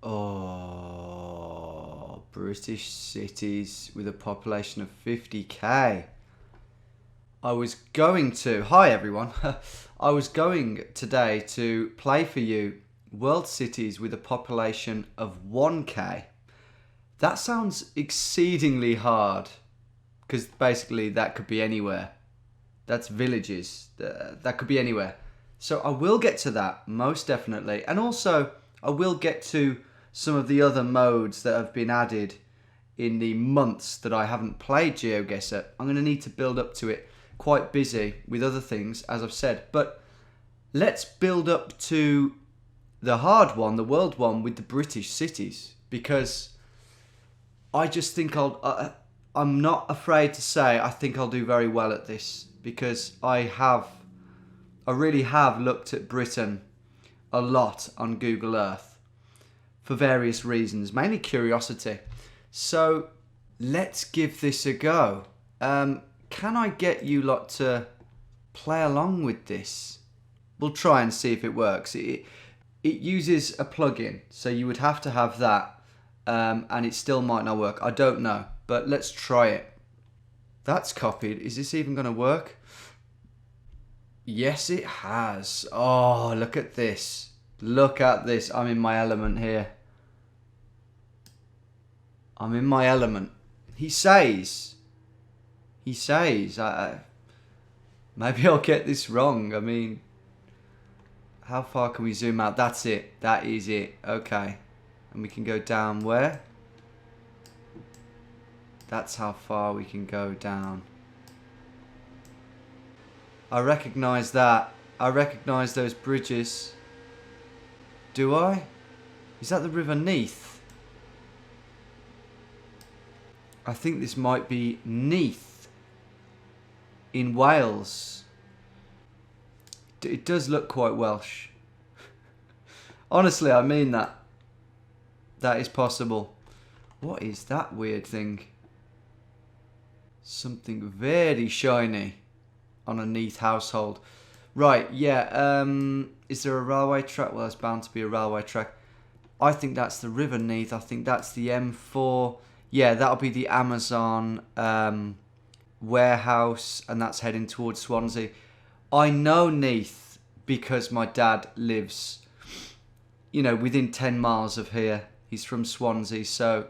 Oh, British cities with a population of 50k. Hi everyone. I was going today to play for you world cities with a population of 1k. That sounds exceedingly hard because basically that could be anywhere. That's villages. That could be anywhere. So I will get to that, most definitely. And also, I will get to some of the other modes that have been added in the months that I haven't played Geoguessr. I'm going to need to build up to it. Quite busy with other things, as I've said. But let's build up to the hard one, the world one, with the British cities. Because I just think I'm not afraid to say I think I'll do very well at this. Because I really have looked at Britain a lot on Google Earth for various reasons, mainly curiosity. So let's give this a go. Can I get you lot to play along with this? We'll try and see if it works. It uses a plugin, so you would have to have that, and it still might not work. I don't know, but let's try it. That's copied. Is this even going to work? Yes, it has. Oh, look at this. Look at this. I'm in my element here. I'm in my element. He says, maybe I'll get this wrong. I mean, how far can we zoom out? That's it. That is it. Okay. And we can go down where? That's how far we can go down. I recognise that. I recognise those bridges. Do I? Is that the River Neath? I think this might be Neath in Wales. It does look quite Welsh. Honestly, I mean that. That is possible. What is that weird thing? Something very shiny on a Neath household. Right, yeah. Is there a railway track? Well, there's bound to be a railway track. I think that's the River Neath. I think that's the M4. Yeah, that'll be the Amazon warehouse, and that's heading towards Swansea. I know Neath because my dad lives, within 10 miles of here. He's from Swansea, so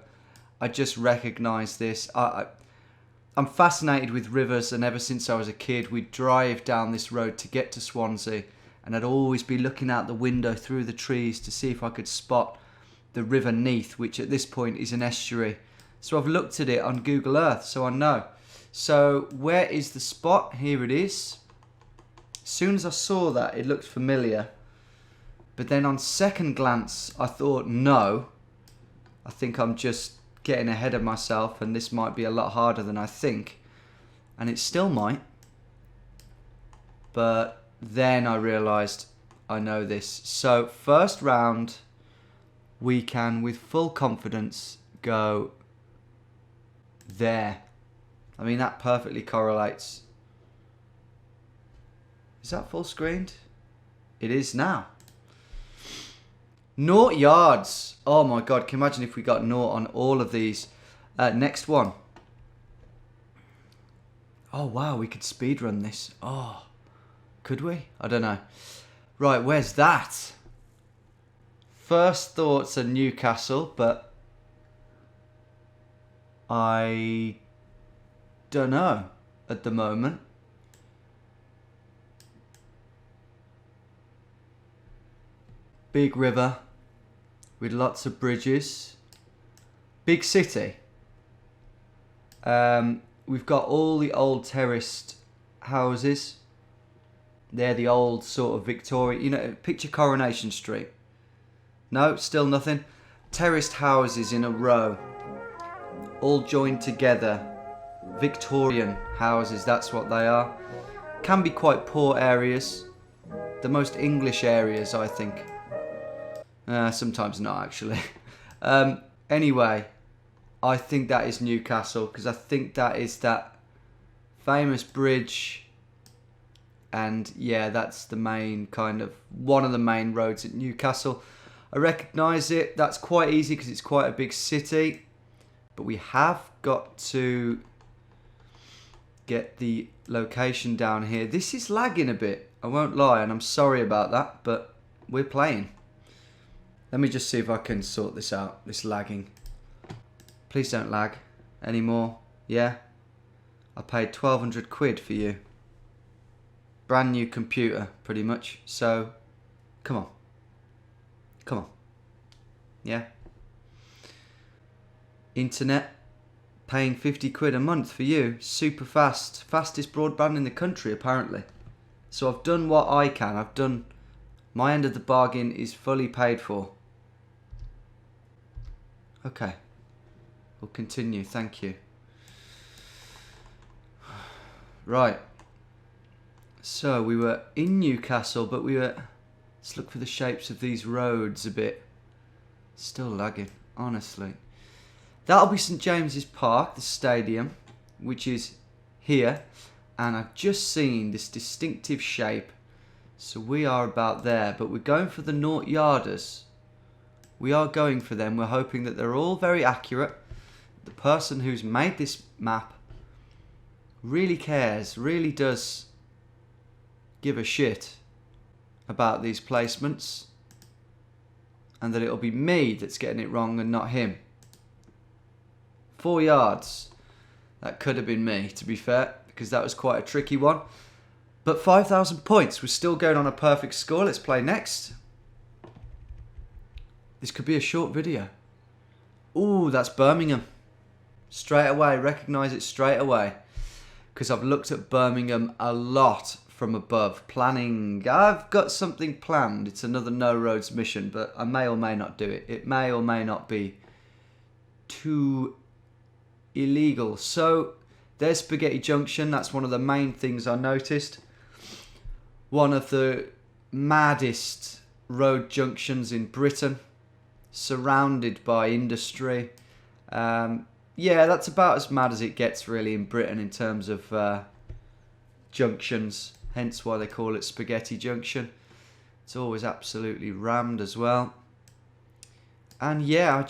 I just recognise this. I'm fascinated with rivers, and ever since I was a kid, we'd drive down this road to get to Swansea, and I'd always be looking out the window through the trees to see if I could spot the River Neath, which at this point is an estuary. So I've looked at it on Google Earth, so I know. So where is the spot? Here it is. As soon as I saw that, it looked familiar. But then on second glance, I thought, no, I think I'm just getting ahead of myself, and this might be a lot harder than I think. And it still might. But then I realised I know this. So first round, we can, with full confidence, go there. I mean, that perfectly correlates. Is that full screened? It is now. 0 yards. Oh my god, can you imagine if we got 0 on all of these? Next one. Oh wow, we could speedrun this. Oh, could we? I don't know. Right, where's that? First thoughts are Newcastle, but I don't know at the moment. Big river with lots of bridges. Big city. We've got all the old terraced houses. They're the old sort of Victorian, picture Coronation Street. No, still nothing. Terraced houses in a row, all joined together. Victorian houses, that's what they are. Can be quite poor areas. The most English areas, I think. Sometimes not, actually. Anyway, I think that is Newcastle, because I think that is that famous bridge. And yeah, that's the main one of the main roads at Newcastle. I recognise it. That's quite easy because it's quite a big city. But we have got to get the location down here. This is lagging a bit, I won't lie, and I'm sorry about that, but we're playing. Let me just see if I can sort this out, this lagging. Please don't lag anymore. Yeah? I paid 1,200 quid for you. Brand new computer, pretty much. So, come on. Come on. Yeah? Internet. Paying 50 quid a month for you. Super fast. Fastest broadband in the country, apparently. So I've done what I can. I've done... My end of the bargain is fully paid for. Okay. We'll continue. Thank you. Right. So we were in Newcastle, but we were... Let's look for the shapes of these roads a bit. Still lagging, honestly. That'll be St James's Park, the stadium, which is here. And I've just seen this distinctive shape. So we are about there, but we're going for the naught yarders. We are going for them. We're hoping that they're all very accurate. The person who's made this map really cares, really does give a shit about these placements, and that it'll be me that's getting it wrong and not him. 4 yards. That could have been me, to be fair, because that was quite a tricky one. But 5,000 points. We're still going on a perfect score. Let's play next. This could be a short video. Ooh, that's Birmingham. Straight away, recognise it straight away. Because I've looked at Birmingham a lot from above. Planning. I've got something planned. It's another no roads mission, but I may or may not do it. It may or may not be too illegal. So there's Spaghetti Junction. That's one of the main things I noticed. One of the maddest road junctions in Britain, surrounded by industry. Yeah, that's about as mad as it gets really in Britain in terms of junctions, hence why they call it Spaghetti Junction. It's always absolutely rammed as well. And yeah,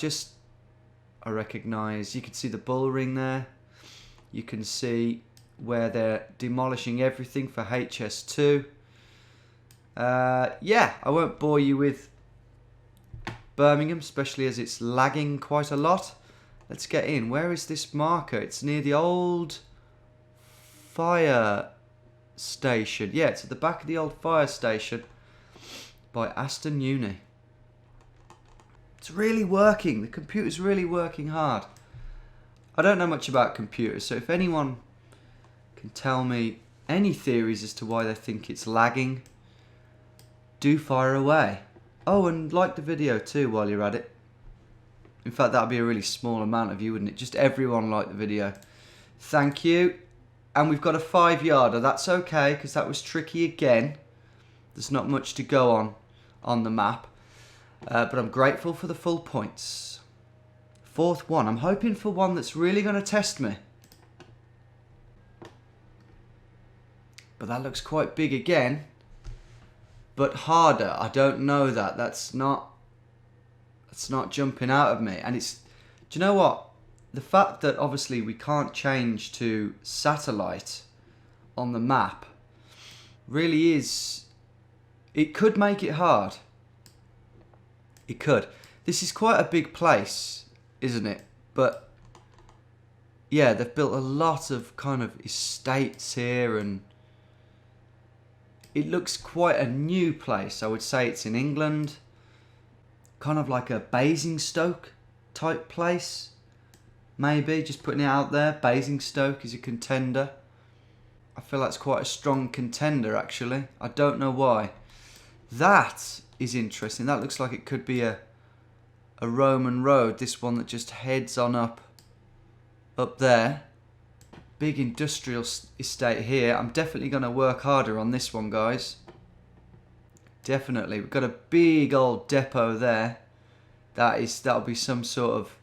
I recognise, you can see the bull ring there. You can see where they're demolishing everything for HS2. Yeah, I won't bore you with Birmingham, especially as it's lagging quite a lot. Let's get in. Where is this marker? It's near the old fire station. Yeah, it's at the back of the old fire station by Aston Uni. It's really working. The computer's really working hard. I don't know much about computers, so if anyone can tell me any theories as to why they think it's lagging, do fire away. Oh, and like the video too while you're at it. In fact, that would be a really small amount of you, wouldn't it? Just everyone like the video. Thank you. And we've got a 5-yarder. That's okay, because that was tricky again. There's not much to go on the map. But I'm grateful for the full points. 4th one. I'm hoping for one that's really going to test me. But that looks quite big again. But harder. I don't know that. That's not jumping out of me. And it's... Do you know what? The fact that obviously we can't change to satellite on the map really is... It could make it hard. It could. This is quite a big place, isn't it? But yeah, they've built a lot of kind of estates here, and it looks quite a new place. I would say it's in England. Kind of like a Basingstoke type place. Maybe, just putting it out there. Basingstoke is a contender. I feel that's quite a strong contender, actually. I don't know why. That is interesting. That looks like it could be a Roman road. This one that just heads on up there. Big industrial estate here. I'm definitely going to work harder on this one, guys. Definitely. We've got a big old depot there. That'll be some sort of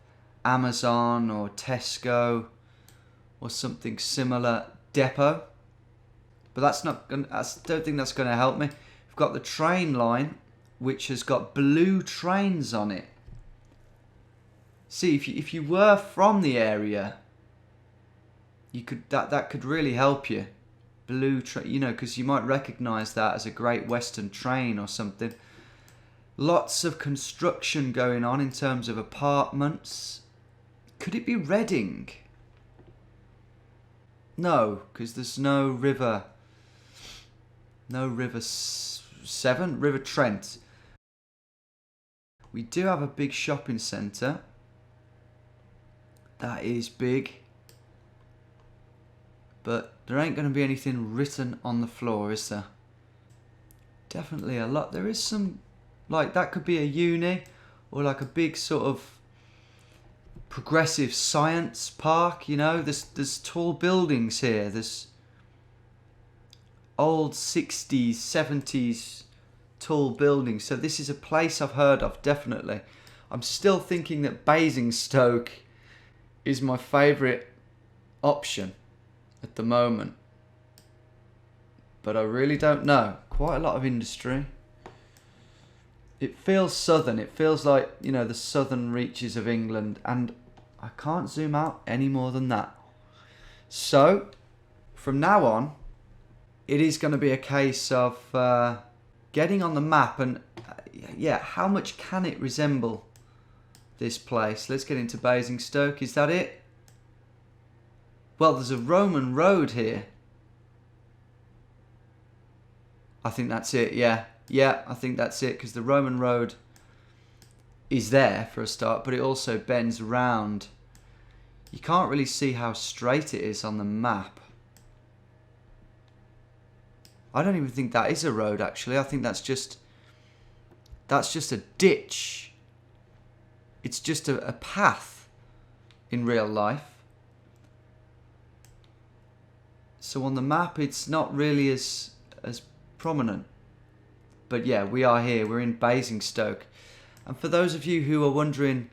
Amazon or Tesco or something similar depot. But that's not gonna, I don't think that's going to help me. We've got the train line which has got blue trains on it. See, if you were from the area, you could that could really help you. Blue train, you know, because you might recognise that as a Great Western train or something. Lots of construction going on in terms of apartments. Could it be Reading? No, because there's no river. No River Severn, River Trent. We do have a big shopping centre. That is big. But there ain't going to be anything written on the floor, is there? Definitely a lot. There is some, like, that could be a uni or like a big sort of progressive science park, you know. There's tall buildings here. There's old 60s, 70s tall buildings. So this is a place I've heard of, definitely. I'm still thinking that Basingstoke is my favourite option at the moment. But I really don't know. Quite a lot of industry. It feels southern. It feels like, you know, the southern reaches of England. And I can't zoom out any more than that. So, from now on, it is going to be a case of getting on the map and, yeah, how much can it resemble this place? Let's get into Basingstoke. Is that it? Well, there's a Roman road here. I think that's it, yeah. Yeah, I think that's it, because the Roman road is there for a start, but it also bends round. You can't really see how straight it is on the map. I don't even think that is a road, actually. I think that's just a ditch. It's just a path in real life. So on the map, it's not really as prominent. But yeah, we are here. We're in Basingstoke. And for those of you who are wondering,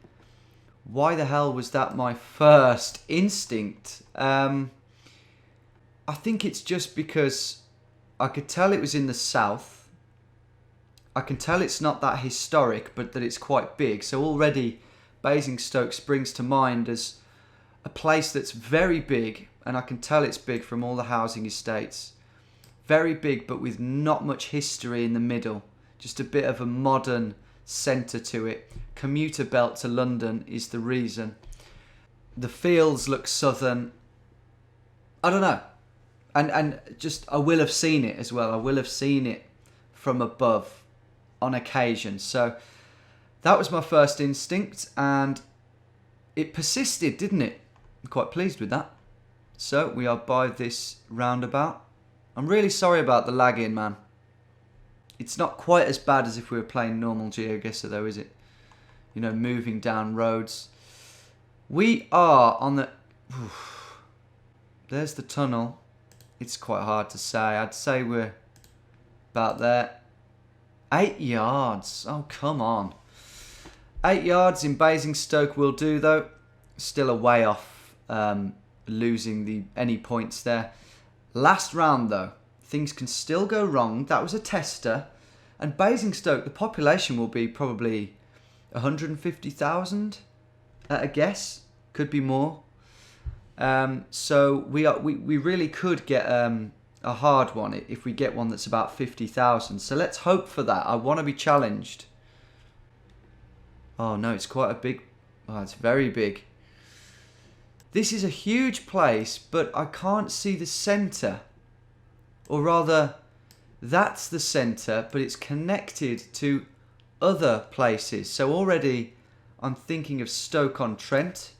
why the hell was that my first instinct? I think it's just because I could tell it was in the south. I can tell it's not that historic, but that it's quite big. So already Basingstoke springs to mind as a place that's very big, and I can tell it's big from all the housing estates. Very big, but with not much history in the middle. Just a bit of a modern centre to it. Commuter belt to London is the reason. The fields look southern. I don't know. And just, I will have seen it as well. I will have seen it from above on occasion. So that was my first instinct, and it persisted, didn't it? I'm quite pleased with that. So we are by this roundabout. I'm really sorry about the lagging, man. It's not quite as bad as if we were playing normal Geoguessr though, is it? You know, moving down roads. We are on the... There's the tunnel. It's quite hard to say. I'd say we're about there. 8 yards. Oh, come on. 8 yards in Basingstoke will do, though. Still a way off losing any points there. Last round, though. Things can still go wrong. That was a tester. And Basingstoke, the population will be probably 150,000 at a guess. Could be more. So we really could get a hard one if we get one that's about 50,000. So let's hope for that. I want to be challenged. Oh no, it's quite a big... Oh, it's very big. This is a huge place, but I can't see the centre. Or rather, that's the centre, but it's connected to other places. So already I'm thinking of Stoke-on-Trent,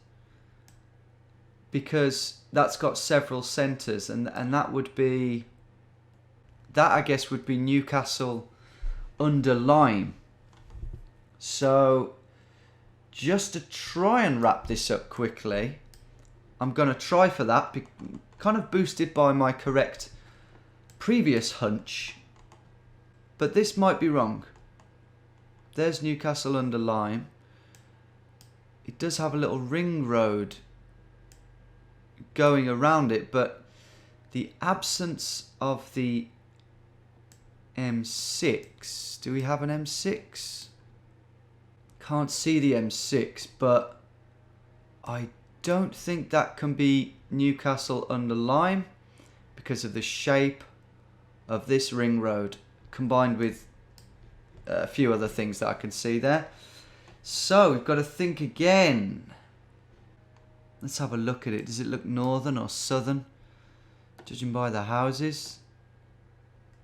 because that's got several centres, and that would be... That, I guess, would be Newcastle under Lyme. So, just to try and wrap this up quickly, I'm going to try for that, kind of boosted by my correct previous hunch. But this might be wrong. There's Newcastle under Lyme. It does have a little ring road going around it, but the absence of the M6. Do we have an M6? Can't see the M6, but I don't think that can be Newcastle under Lyme because of the shape of this ring road combined with a few other things that I can see there. So we've got to think again. Let's have a look at it. Does it look northern or southern? Judging by the houses.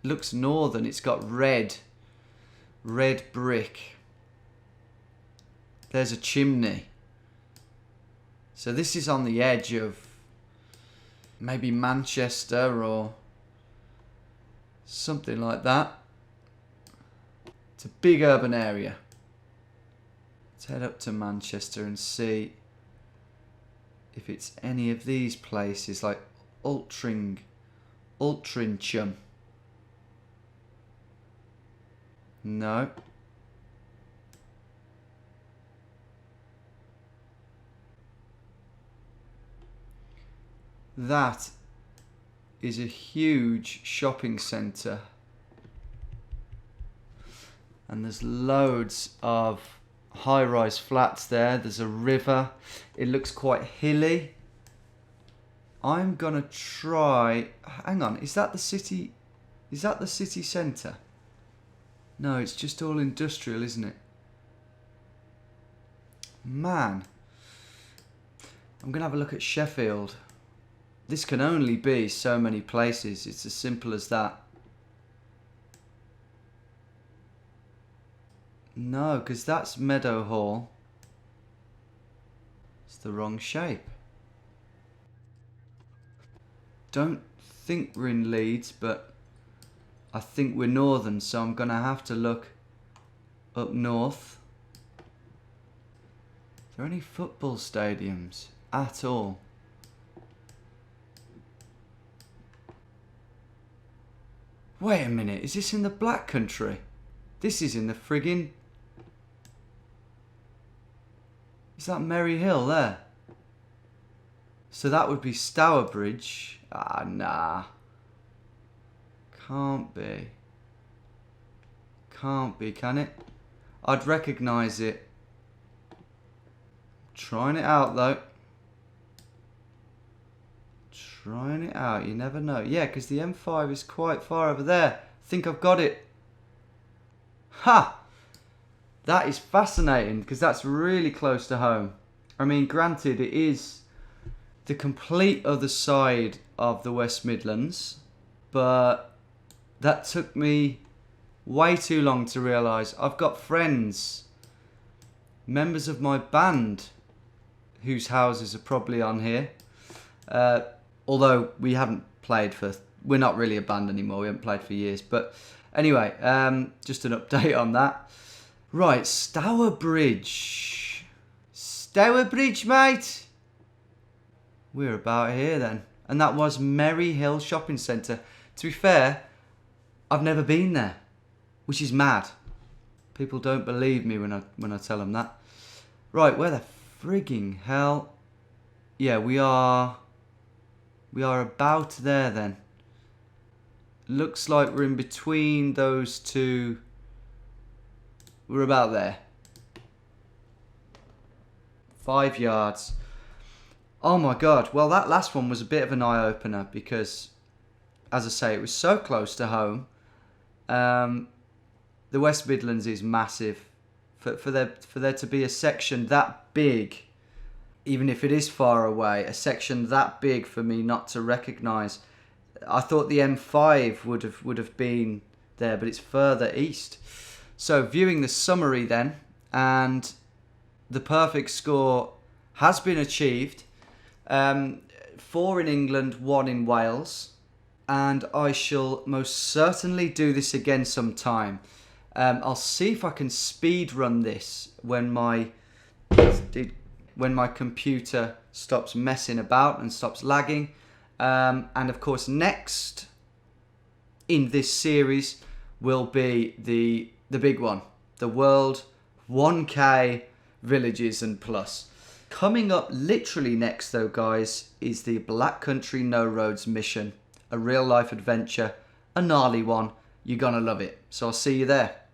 It looks northern. It's got red brick. There's a chimney. So this is on the edge of maybe Manchester or something like that. It's a big urban area. Let's head up to Manchester and see if it's any of these places like Altrincham. No. That is a huge shopping centre. And there's loads of high-rise flats there. There's a river. It looks quite hilly. I'm gonna try... Hang on, is that the city... Is that the city centre? No, it's just all industrial, isn't it? Man. I'm gonna have a look at Sheffield. This can only be so many places. It's as simple as that. No, because that's Meadow Hall. It's the wrong shape. Don't think we're in Leeds, but I think we're northern, so I'm going to have to look up north. Are there any football stadiums at all? Wait a minute, is this in the Black Country? This is in the friggin'... Is that Merry Hill there? So that would be Stourbridge. Ah, nah. Can't be. Can't be, can it? I'd recognise it. Trying it out though. Trying it out, you never know. Yeah, because the M5 is quite far over there. I think I've got it. Ha! That is fascinating because that's really close to home. I mean, granted, it is the complete other side of the West Midlands, but that took me way too long to realise. I've got friends, members of my band, whose houses are probably on here. Although we haven't played for... We're not really a band anymore. We haven't played for years. But anyway, just an update on that. Right, Stourbridge. Stourbridge, mate. We're about here then. And that was Merry Hill Shopping Centre. To be fair, I've never been there, which is mad. People don't believe me when I tell them that. Right, where the frigging hell... Yeah, we are about there then. Looks like we're in between those two. We're about there. 5 yards. Oh my god. Well, that last one was a bit of an eye-opener because, as I say, it was so close to home. The West Midlands is massive. For there to be a section that big, even if it is far away, a section that big for me not to recognise. I thought the M5 would have been there, but it's further east. So viewing the summary then, and the perfect score has been achieved. 4 in England, 1 in Wales. And I shall most certainly do this again sometime. I'll see if I can speed run this when my computer stops messing about and stops lagging. And of course, next in this series will be the big one, the World 1K Villages and Plus. Coming up literally next though, guys, is the Black Country No Roads mission, a real life adventure, a gnarly one. You're gonna love it. So I'll see you there.